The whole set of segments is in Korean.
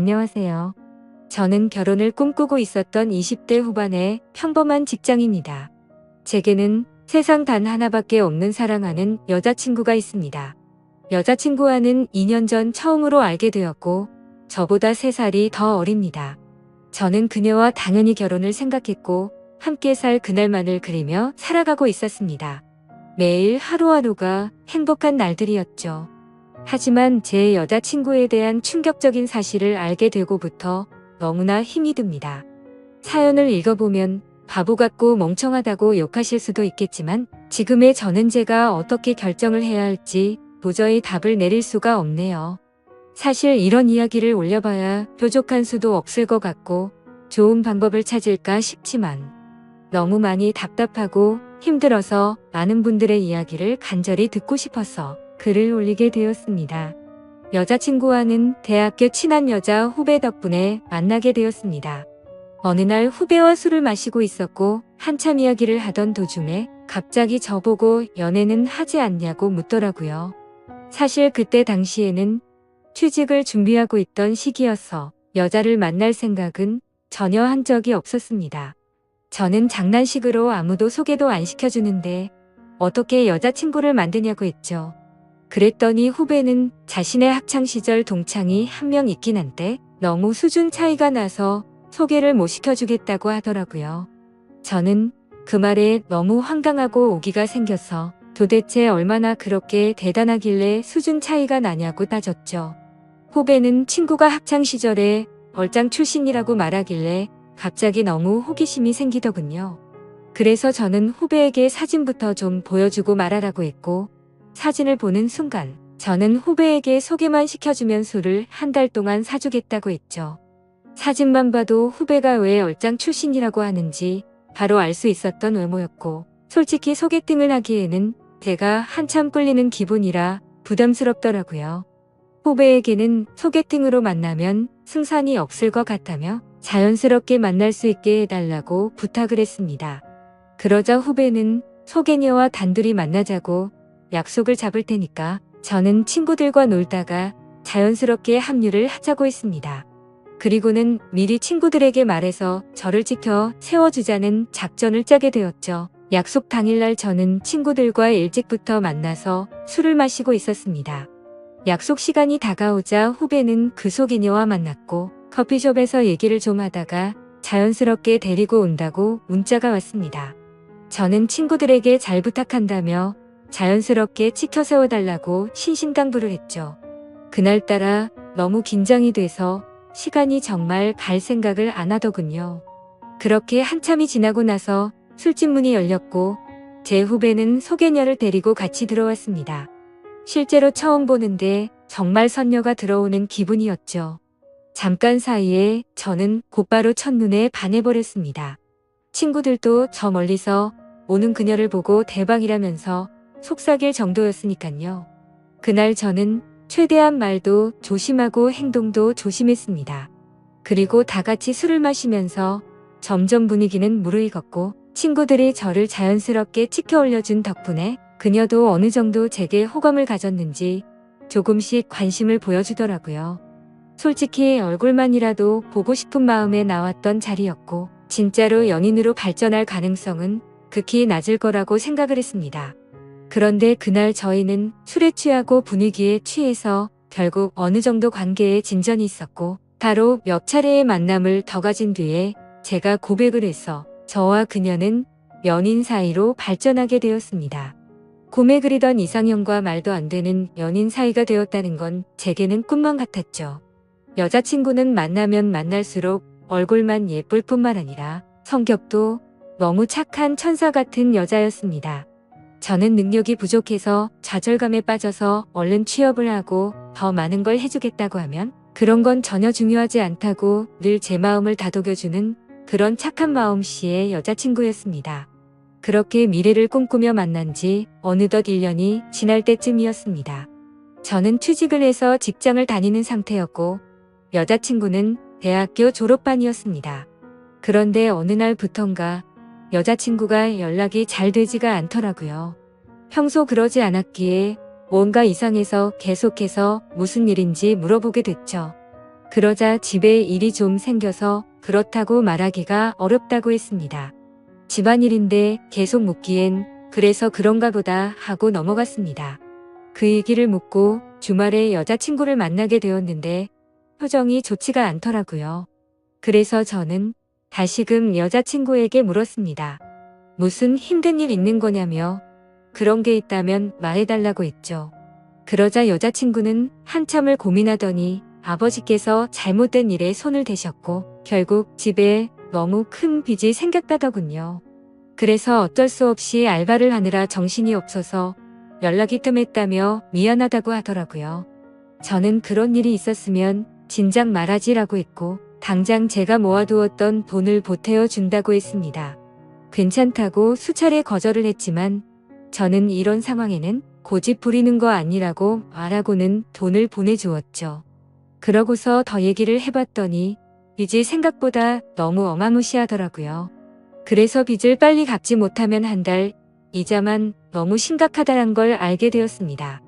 안녕하세요. 저는 결혼을 꿈꾸고 있었던 20대 후반의 평범한 직장인입니다. 제게는 세상 단 하나밖에 없는 사랑하는 여자친구가 있습니다. 여자친구와는 2년 전 처음으로 알게 되었고, 저보다 3살이 더 어립니다. 저는 그녀와 당연히 결혼을 생각했고, 함께 살 그날만을 그리며 살아가고 있었습니다. 매일 하루하루가 행복한 날들이었죠. 하지만 제 여자친구에 대한 충격적인 사실을 알게 되고부터 너무나 힘이 듭니다. 사연을 읽어보면 바보 같고 멍청하다고 욕하실 수도 있겠지만 지금의 저는 제가 어떻게 결정을 해야 할지 도저히 답을 내릴 수가 없네요. 사실 이런 이야기를 올려봐야 뾰족한 수도 없을 것 같고 좋은 방법을 찾을까 싶지만 너무 많이 답답하고 힘들어서 많은 분들의 이야기를 간절히 듣고 싶어서 글을 올리게 되었습니다. 여자친구와는 대학교 친한 여자 후배 덕분에 만나게 되었습니다. 어느 날 후배와 술을 마시고 있었고 한참 이야기를 하던 도중에 갑자기 저보고 연애는 하지 않냐고 묻더라고요. 사실 그때 당시에는 취직을 준비하고 있던 시기여서 여자를 만날 생각은 전혀 한 적이 없었습니다. 저는 장난식으로 아무도 소개도 안 시켜주는데 어떻게 여자친구를 만드냐고 했죠. 그랬더니 후배는 자신의 학창시절 동창이 한 명 있긴 한데 너무 수준 차이가 나서 소개를 못 시켜주겠다고 하더라고요. 저는 그 말에 너무 황당하고 오기가 생겨서 도대체 얼마나 그렇게 대단하길래 수준 차이가 나냐고 따졌죠. 후배는 친구가 학창시절에 얼짱 출신이라고 말하길래 갑자기 너무 호기심이 생기더군요. 그래서 저는 후배에게 사진부터 좀 보여주고 말하라고 했고 사진을 보는 순간 저는 후배에게 소개만 시켜주면 술을 한 달 동안 사주겠다고 했죠. 사진만 봐도 후배가 왜 얼짱 출신이라고 하는지 바로 알 수 있었던 외모였고 솔직히 소개팅을 하기에는 제가 한참 끌리는 기분이라 부담스럽더라고요. 후배에게는 소개팅으로 만나면 승산이 없을 것 같다며 자연스럽게 만날 수 있게 해달라고 부탁을 했습니다. 그러자 후배는 소개녀와 단둘이 만나자고 약속을 잡을 테니까 저는 친구들과 놀다가 자연스럽게 합류를 하자고 했습니다. 그리고는 미리 친구들에게 말해서 저를 지켜 세워주자는 작전을 짜게 되었죠. 약속 당일날 저는 친구들과 일찍부터 만나서 술을 마시고 있었습니다. 약속 시간이 다가오자 후배는 그 소개녀와 만났고 커피숍에서 얘기를 좀 하다가 자연스럽게 데리고 온다고 문자가 왔습니다. 저는 친구들에게 잘 부탁한다며 자연스럽게 치켜 세워달라고 신신당부를 했죠. 그날따라 너무 긴장이 돼서 시간이 정말 갈 생각을 안 하더군요. 그렇게 한참이 지나고 나서 술집 문이 열렸고 제 후배는 소개녀를 데리고 같이 들어왔습니다. 실제로 처음 보는데 정말 선녀가 들어오는 기분이었죠. 잠깐 사이에 저는 곧바로 첫눈에 반해버렸습니다. 친구들도 저 멀리서 오는 그녀를 보고 대박이라면서 속삭일 정도였으니깐요. 그날 저는 최대한 말도 조심하고 행동도 조심했습니다. 그리고 다 같이 술을 마시면서 점점 분위기는 무르익었고 친구들이 저를 자연스럽게 치켜 올려준 덕분에 그녀도 어느 정도 제게 호감을 가졌는지 조금씩 관심을 보여주더라고요. 솔직히 얼굴만이라도 보고 싶은 마음에 나왔던 자리였고 진짜로 연인으로 발전할 가능성은 극히 낮을 거라고 생각을 했습니다. 그런데 그날 저희는 술에 취하고 분위기에 취해서 결국 어느 정도 관계에 진전이 있었고 바로 몇 차례의 만남을 더 가진 뒤에 제가 고백을 해서 저와 그녀는 연인 사이로 발전하게 되었습니다. 꿈에 그리던 이상형과 말도 안 되는 연인 사이가 되었다는 건 제게는 꿈만 같았죠. 여자친구는 만나면 만날수록 얼굴만 예쁠 뿐만 아니라 성격도 너무 착한 천사 같은 여자였습니다. 저는 능력이 부족해서 좌절감에 빠져서 얼른 취업을 하고 더 많은 걸 해주겠다고 하면 그런 건 전혀 중요하지 않다고 늘 제 마음을 다독여주는 그런 착한 마음씨의 여자친구였습니다. 그렇게 미래를 꿈꾸며 만난 지 어느덧 1년이 지날 때쯤이었습니다. 저는 취직을 해서 직장을 다니는 상태였고 여자친구는 대학교 졸업반이었습니다. 그런데 어느 날부턴가 여자친구가 연락이 잘 되지가 않더라고요. 평소 그러지 않았기에 뭔가 이상해서 계속해서 무슨 일인지 물어보게 됐죠. 그러자 집에 일이 좀 생겨서 그렇다고 말하기가 어렵다고 했습니다. 집안일인데 계속 묻기엔 그래서 그런가 보다 하고 넘어갔습니다. 그 얘기를 묻고 주말에 여자친구를 만나게 되었는데 표정이 좋지가 않더라고요. 그래서 저는 다시금 여자친구에게 물었습니다. 무슨 힘든 일 있는 거냐며 그런 게 있다면 말해달라고 했죠. 그러자 여자친구는 한참을 고민하더니 아버지께서 잘못된 일에 손을 대셨고 결국 집에 너무 큰 빚이 생겼다더군요. 그래서 어쩔 수 없이 알바를 하느라 정신이 없어서 연락이 뜸했다며 미안하다고 하더라고요. 저는 그런 일이 있었으면 진작 말하지라고 했고 당장 제가 모아두었던 돈을 보태어 준다고 했습니다. 괜찮다고 수차례 거절을 했지만 저는 이런 상황에는 고집 부리는 거 아니라고 말하고는 돈을 보내주었죠. 그러고서 더 얘기를 해봤더니 빚이 생각보다 너무 어마무시하더라고요. 그래서 빚을 빨리 갚지 못하면 한 달 이자만 너무 심각하다는 걸 알게 되었습니다.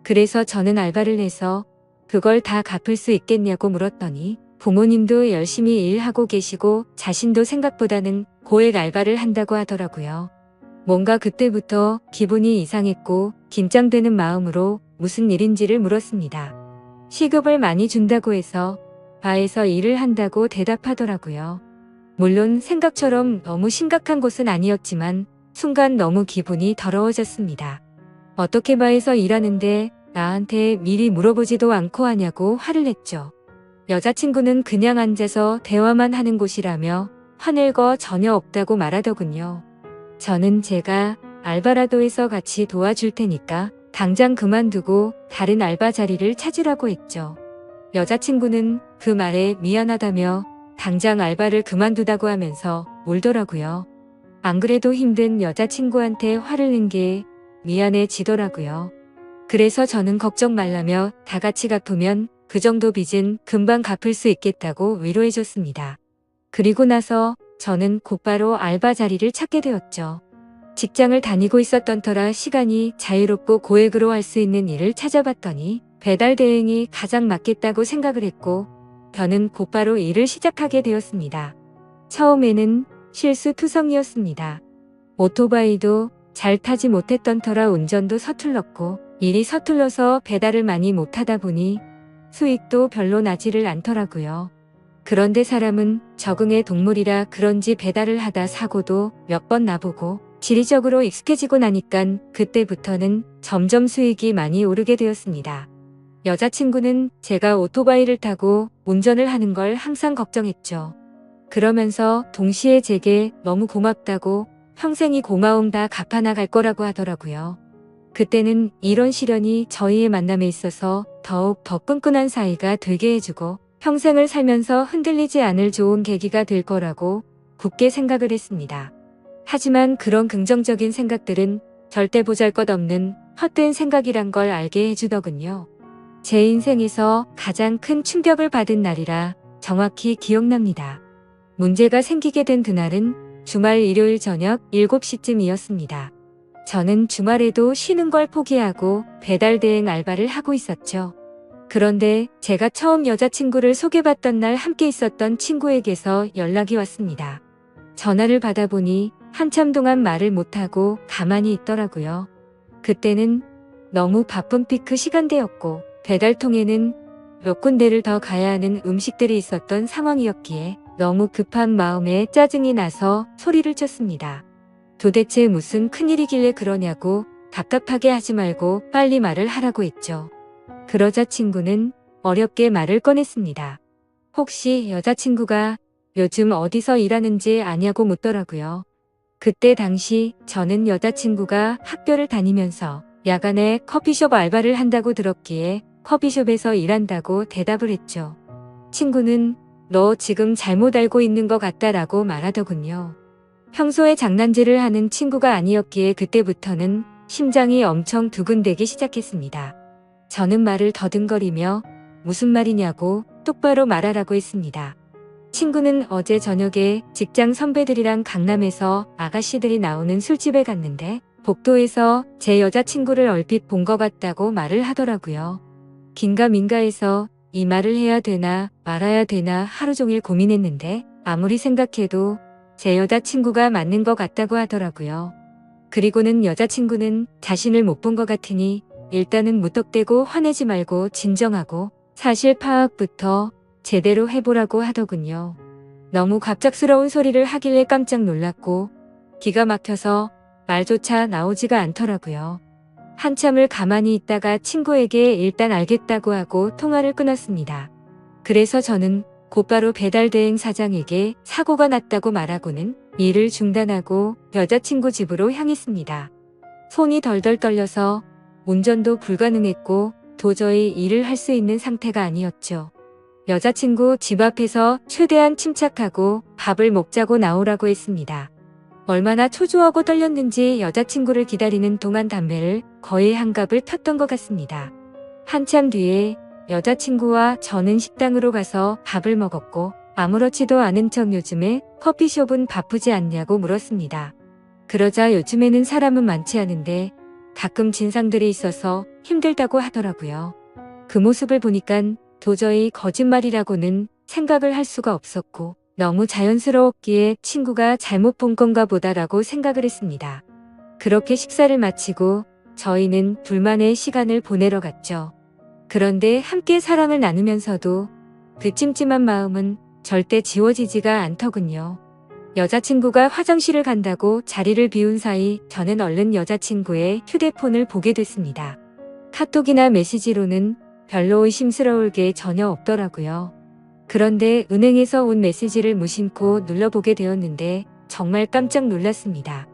그래서 저는 알바를 해서 그걸 다 갚을 수 있겠냐고 물었더니 부모님도 열심히 일하고 계시고 자신도 생각보다는 고액 알바를 한다고 하더라고요. 뭔가 그때부터 기분이 이상했고 긴장되는 마음으로 무슨 일인지를 물었습니다. 시급을 많이 준다고 해서 바에서 일을 한다고 대답하더라고요. 물론 생각처럼 너무 심각한 곳은 아니었지만 순간 너무 기분이 더러워졌습니다. 어떻게 바에서 일하는데 나한테 미리 물어보지도 않고 하냐고 화를 냈죠. 여자친구는 그냥 앉아서 대화만 하는 곳이라며 화낼 거 전혀 없다고 말하더군요. 저는 제가 알바라도 해서 같이 도와줄 테니까 당장 그만두고 다른 알바 자리를 찾으라고 했죠. 여자친구는 그 말에 미안하다며 당장 알바를 그만두다고 하면서 울더라고요. 안 그래도 힘든 여자친구한테 화를 낸 게 미안해지더라고요. 그래서 저는 걱정 말라며 다 같이 갚으면 그 정도 빚은 금방 갚을 수 있겠다고 위로해줬습니다. 그리고 나서 저는 곧바로 알바 자리를 찾게 되었죠. 직장을 다니고 있었던 터라 시간이 자유롭고 고액으로 할 수 있는 일을 찾아봤더니 배달 대행이 가장 맞겠다고 생각을 했고 저는 곧바로 일을 시작하게 되었습니다. 처음에는 실수투성이었습니다. 오토바이도 잘 타지 못했던 터라 운전도 서툴렀고 일이 서툴러서 배달을 많이 못하다 보니 수익도 별로 나지를 않더라고요. 그런데 사람은 적응의 동물이라 그런지 배달을 하다 사고도 몇 번 나보고 지리적으로 익숙해지고 나니깐 그때부터는 점점 수익이 많이 오르게 되었습니다. 여자친구는 제가 오토바이를 타고 운전을 하는 걸 항상 걱정했죠. 그러면서 동시에 제게 너무 고맙다고 평생이 고마움 다 갚아나갈 거라고 하더라고요. 그때는 이런 시련이 저희의 만남에 있어서 더욱 더 끈끈한 사이가 되게 해주고 평생을 살면서 흔들리지 않을 좋은 계기가 될 거라고 굳게 생각을 했습니다. 하지만 그런 긍정적인 생각들은 절대 보잘것없는 헛된 생각이란 걸 알게 해주더군요. 제 인생에서 가장 큰 충격을 받은 날이라 정확히 기억납니다. 문제가 생기게 된 그날은 주말 일요일 저녁 7시쯤이었습니다. 저는 주말에도 쉬는 걸 포기하고 배달 대행 알바를 하고 있었죠. 그런데 제가 처음 여자친구를 소개받던 날 함께 있었던 친구에게서 연락이 왔습니다. 전화를 받아보니 한참 동안 말을 못하고 가만히 있더라고요. 그때는 너무 바쁜 피크 시간대였고 배달통에는 몇 군데를 더 가야 하는 음식들이 있었던 상황이었기에 너무 급한 마음에 짜증이 나서 소리를 쳤습니다. 도대체 무슨 큰일이길래 그러냐고 답답하게 하지 말고 빨리 말을 하라고 했죠. 그러자 친구는 어렵게 말을 꺼냈습니다. 혹시 여자친구가 요즘 어디서 일하는지 아냐고 묻더라고요. 그때 당시 저는 여자친구가 학교를 다니면서 야간에 커피숍 알바를 한다고 들었기에 커피숍에서 일한다고 대답을 했죠. 친구는 너 지금 잘못 알고 있는 것 같다라고 말하더군요. 평소에 장난질을 하는 친구가 아니었기에 그때부터는 심장이 엄청 두근대기 시작했습니다. 저는 말을 더듬거리며 무슨 말이냐고 똑바로 말하라고 했습니다. 친구는 어제 저녁에 직장 선배들이랑 강남에서 아가씨들이 나오는 술집에 갔는데 복도에서 제 여자친구를 얼핏 본 것 같다고 말을 하더라고요. 긴가민가해서 이 말을 해야 되나 말아야 되나 하루 종일 고민했는데 아무리 생각해도 제 여자친구가 맞는 것 같다고 하더라고요. 그리고는 여자친구는 자신을 못 본 것 같으니 일단은 무턱대고 화내지 말고 진정하고 사실 파악부터 제대로 해보라고 하더군요. 너무 갑작스러운 소리를 하길래 깜짝 놀랐고 기가 막혀서 말조차 나오지가 않더라고요. 한참을 가만히 있다가 친구에게 일단 알겠다고 하고 통화를 끊었습니다. 그래서 저는 곧바로 배달대행 사장에게 사고가 났다고 말하고는 일을 중단하고 여자친구 집으로 향했습니다. 손이 덜덜 떨려서 운전도 불가능했고 도저히 일을 할 수 있는 상태가 아니었죠. 여자친구 집 앞에서 최대한 침착하고 밥을 먹자고 나오라고 했습니다. 얼마나 초조하고 떨렸는지 여자친구를 기다리는 동안 담배를 거의 한갑을 폈던 것 같습니다. 한참 뒤에 여자친구와 저는 식당으로 가서 밥을 먹었고 아무렇지도 않은 척 요즘에 커피숍은 바쁘지 않냐고 물었습니다. 그러자 요즘에는 사람은 많지 않은데 가끔 진상들이 있어서 힘들다고 하더라고요. 그 모습을 보니깐 도저히 거짓말이라고는 생각을 할 수가 없었고 너무 자연스러웠기에 친구가 잘못 본 건가 보다라고 생각을 했습니다. 그렇게 식사를 마치고 저희는 둘만의 시간을 보내러 갔죠. 그런데 함께 사랑을 나누면서도 그 찜찜한 마음은 절대 지워지지가 않더군요. 여자친구가 화장실을 간다고 자리를 비운 사이 저는 얼른 여자친구의 휴대폰을 보게 됐습니다. 카톡이나 메시지로는 별로 의심스러울 게 전혀 없더라고요. 그런데 은행에서 온 메시지를 무심코 눌러보게 되었는데 정말 깜짝 놀랐습니다.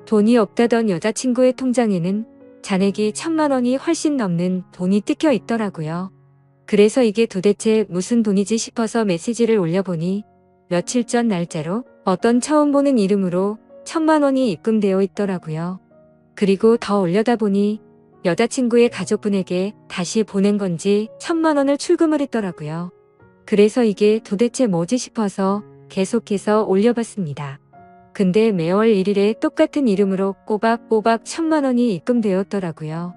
돈이 없다던 여자친구의 통장에는 잔액이 1,000만 원이 훨씬 넘는 돈이 뜯겨 있더라고요. 그래서 이게 도대체 무슨 돈이지 싶어서 메시지를 올려보니 며칠 전 날짜로 어떤 처음 보는 이름으로 1,000만 원이 입금되어 있더라고요. 그리고 더 올려다보니 여자친구의 가족분에게 다시 보낸 건지 1,000만 원을 출금을 했더라고요. 그래서 이게 도대체 뭐지 싶어서 계속해서 올려봤습니다. 근데 매월 1일에 똑같은 이름으로 꼬박꼬박 1,000만 원이 입금되었더라고요.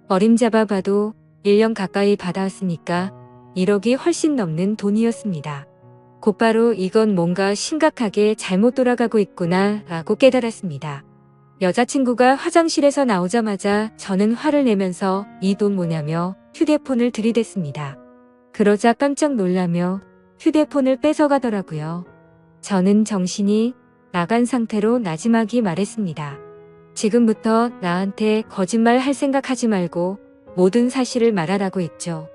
어림잡아 봐도 1년 가까이 받아왔으니까 1억이 훨씬 넘는 돈이었습니다. 곧바로 이건 뭔가 심각하게 잘못 돌아가고 있구나 라고 깨달았습니다. 여자친구가 화장실에서 나오자마자 저는 화를 내면서 이 돈 뭐냐며 휴대폰을 들이댔습니다. 그러자 깜짝 놀라며 휴대폰을 뺏어가더라고요. 저는 정신이 나간 상태로 나지막이 말했습니다. 지금부터 나한테 거짓말 할 생각하지 말고 모든 사실을 말하라고 했죠.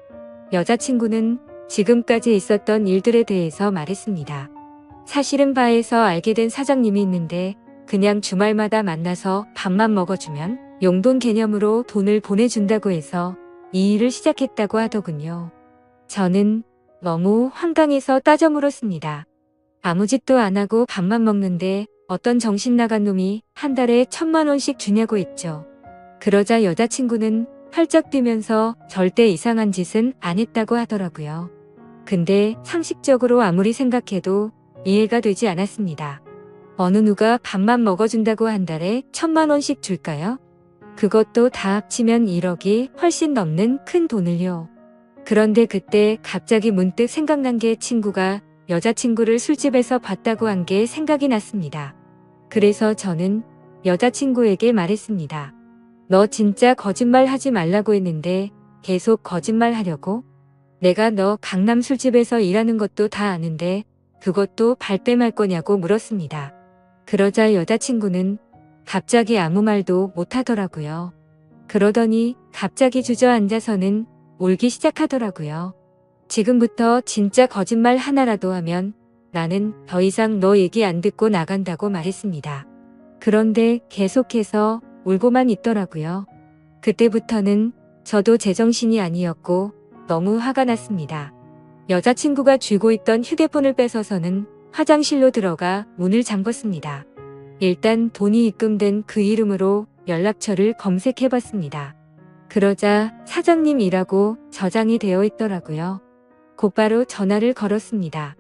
여자친구는 지금까지 있었던 일들에 대해서 말했습니다. 사실은 바에서 알게 된 사장님이 있는데 그냥 주말마다 만나서 밥만 먹어주면 용돈 개념으로 돈을 보내준다고 해서 이 일을 시작했다고 하더군요. 저는 너무 황당해서 따져 물었습니다. 아무 짓도 안 하고 밥만 먹는데 어떤 정신 나간 놈이 한 달에 1,000만 원씩 주냐고 했죠. 그러자 여자친구는 팔짝 뛰면서 절대 이상한 짓은 안 했다고 하더라고요. 근데 상식적으로 아무리 생각해도 이해가 되지 않았습니다. 어느 누가 밥만 먹어준다고 한 달에 1,000만 원씩 줄까요? 그것도 다 합치면 1억이 훨씬 넘는 큰 돈을요. 그런데 그때 갑자기 문득 생각난 게 친구가 여자친구를 술집에서 봤다고 한 게 생각이 났습니다. 그래서 저는 여자친구에게 말했습니다. 너 진짜 거짓말 하지 말라고 했는데 계속 거짓말 하려고? 내가 너 강남 술집에서 일하는 것도 다 아는데 그것도 발뺌할 거냐고 물었습니다. 그러자 여자친구는 갑자기 아무 말도 못하더라고요. 그러더니 갑자기 주저앉아서는 울기 시작하더라고요. 지금부터 진짜 거짓말 하나라도 하면 나는 더 이상 너 얘기 안 듣고 나간다고 말했습니다. 그런데 계속해서 울고만 있더라고요. 그때부터는 저도 제정신이 아니었고 너무 화가 났습니다. 여자친구가 쥐고 있던 휴대폰을 뺏어서는 화장실로 들어가 문을 잠궜습니다. 일단 돈이 입금된 그 이름으로 연락처를 검색해봤습니다. 그러자 사장님이라고 저장이 되어 있더라고요. 곧바로 전화를 걸었습니다.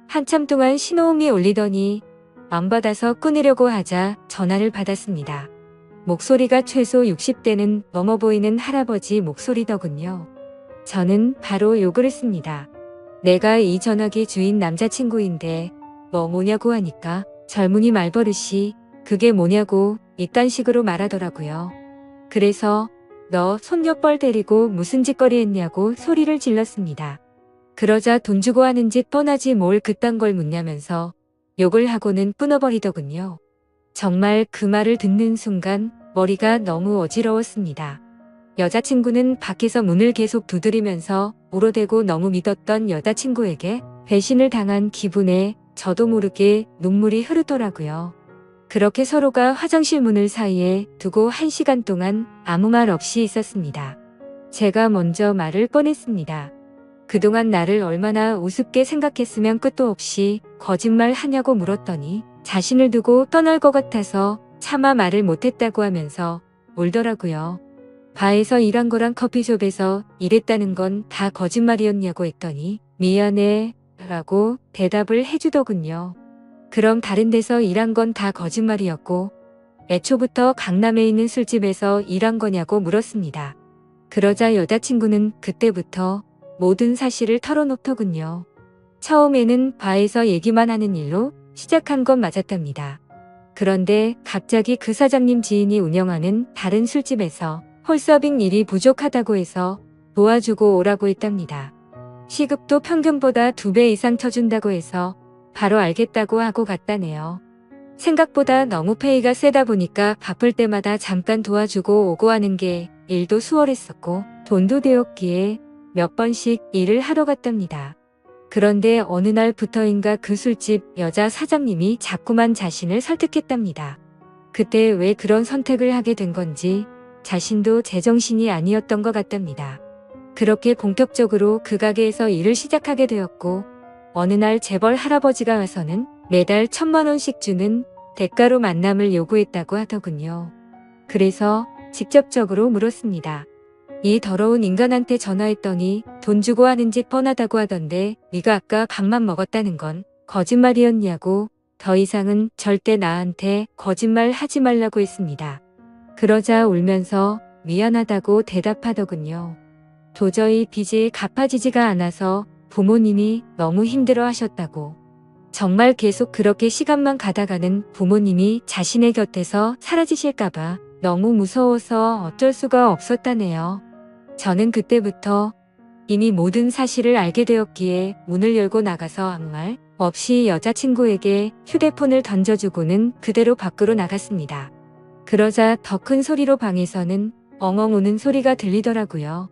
한참 동안 신호음이 울리더니 안 받아서 끊으려고 하자 전화를 받았습니다. 목소리가 최소 60대는 넘어 보이는 할아버지 목소리더군요. 저는 바로 욕을 했습니다. 내가 이 전화기 주인 남자친구인데 뭐냐고 하니까 젊은이 말버릇이 그게 뭐냐고 이딴 식으로 말하더라고요. 그래서 너 손녀뻘 데리고 무슨 짓거리 했냐고 소리를 질렀습니다. 그러자 돈 주고 하는 짓 뻔하지 뭘 그딴 걸 묻냐면서 욕을 하고는 끊어버리더군요. 정말 그 말을 듣는 순간 머리가 너무 어지러웠습니다. 여자친구는 밖에서 문을 계속 두드리면서 울어대고 너무 믿었던 여자친구에게 배신을 당한 기분에 저도 모르게 눈물이 흐르더라고요. 그렇게 서로가 화장실 문을 사이에 두고 1시간 동안 아무 말 없이 있었습니다. 제가 먼저 말을 꺼냈습니다. 그동안 나를 얼마나 우습게 생각했으면 끝도 없이 거짓말 하냐고 물었더니 자신을 두고 떠날 것 같아서 차마 말을 못했다고 하면서 울더라고요. 바에서 일한 거랑 커피숍에서 일했다는 건 다 거짓말이었냐고 했더니 미안해 라고 대답을 해주더군요. 그럼 다른 데서 일한 건 다 거짓말이었고 애초부터 강남에 있는 술집에서 일한 거냐고 물었습니다. 그러자 여자친구는 그때부터 모든 사실을 털어놓더군요. 처음에는 바에서 얘기만 하는 일로 시작한 건 맞았답니다. 그런데 갑자기 그 사장님 지인이 운영하는 다른 술집에서 홀서빙 일이 부족하다고 해서 도와주고 오라고 했답니다. 시급도 평균보다 2배 이상 쳐준다고 해서 바로 알겠다고 하고 갔다네요. 생각보다 너무 페이가 세다 보니까 바쁠 때마다 잠깐 도와주고 오고 하는 게 일도 수월했었고 돈도 되었기에 몇 번씩 일을 하러 갔답니다. 그런데 어느 날부터인가 그 술집 여자 사장님이 자꾸만 자신을 설득했답니다. 그때 왜 그런 선택을 하게 된 건지 자신도 제정신이 아니었던 것 같답니다. 그렇게 본격적으로 그 가게에서 일을 시작하게 되었고 어느 날 재벌 할아버지가 와서는 매달 1,000만 원씩 주는 대가로 만남을 요구했다고 하더군요. 그래서 직접적으로 물었습니다. 이 더러운 인간한테 전화했더니 돈 주고 하는 짓 뻔하다고 하던데 네가 아까 밥만 먹었다는 건 거짓말이었냐고 더 이상은 절대 나한테 거짓말 하지 말라고 했습니다. 그러자 울면서 미안하다고 대답하더군요. 도저히 빚이 갚아지지가 않아서 부모님이 너무 힘들어 하셨다고. 정말 계속 그렇게 시간만 가다가는 부모님이 자신의 곁에서 사라지실까봐 너무 무서워서 어쩔 수가 없었다네요. 저는 그때부터 이미 모든 사실을 알게 되었기에 문을 열고 나가서 아무 말 없이 여자친구에게 휴대폰을 던져주고는 그대로 밖으로 나갔습니다. 그러자 더 큰 소리로 방에서는 엉엉 우는 소리가 들리더라고요.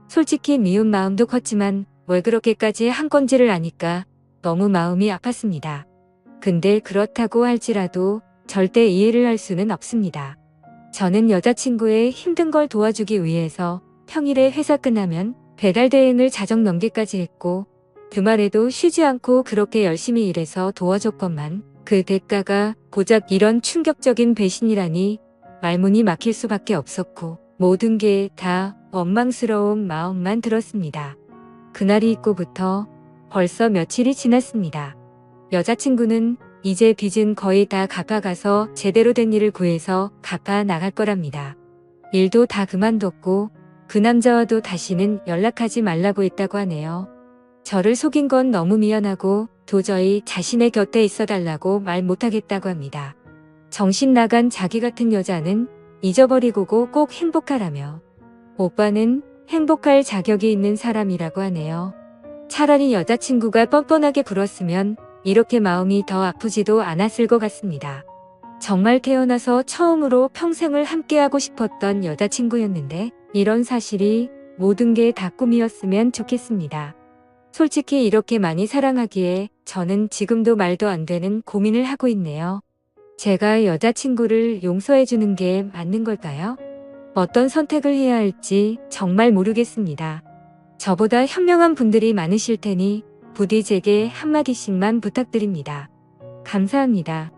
솔직히 미운 마음도 컸지만 왜 그렇게까지 한 건지를 아니까 너무 마음이 아팠습니다. 근데 그렇다고 할지라도 절대 이해를 할 수는 없습니다. 저는 여자친구의 힘든 걸 도와주기 위해서 평일에 회사 끝나면 배달 대행을 자정 넘게까지 했고 주말에도 쉬지 않고 그렇게 열심히 일해서 도와줬건만 그 대가가 고작 이런 충격적인 배신이라니 말문이 막힐 수밖에 없었고 모든 게 다 원망스러운 마음만 들었습니다. 그날이 있고부터 벌써 며칠이 지났습니다. 여자친구는 이제 빚은 거의 다 갚아가서 제대로 된 일을 구해서 갚아 나갈 거랍니다. 일도 다 그만뒀고 그 남자와도 다시는 연락하지 말라고 했다고 하네요. 저를 속인 건 너무 미안하고 도저히 자신의 곁에 있어달라고 말 못하겠다고 합니다. 정신 나간 자기 같은 여자는 잊어버리고 꼭 행복하라며 오빠는 행복할 자격이 있는 사람이라고 하네요. 차라리 여자친구가 뻔뻔하게 굴었으면 이렇게 마음이 더 아프지도 않았을 것 같습니다. 정말 태어나서 처음으로 평생을 함께하고 싶었던 여자친구였는데 이런 사실이 모든 게 다 꿈이었으면 좋겠습니다. 솔직히 이렇게 많이 사랑하기에 저는 지금도 말도 안 되는 고민을 하고 있네요. 제가 여자친구를 용서해주는 게 맞는 걸까요? 어떤 선택을 해야 할지 정말 모르겠습니다. 저보다 현명한 분들이 많으실 테니 부디 제게 한마디씩만 부탁드립니다. 감사합니다.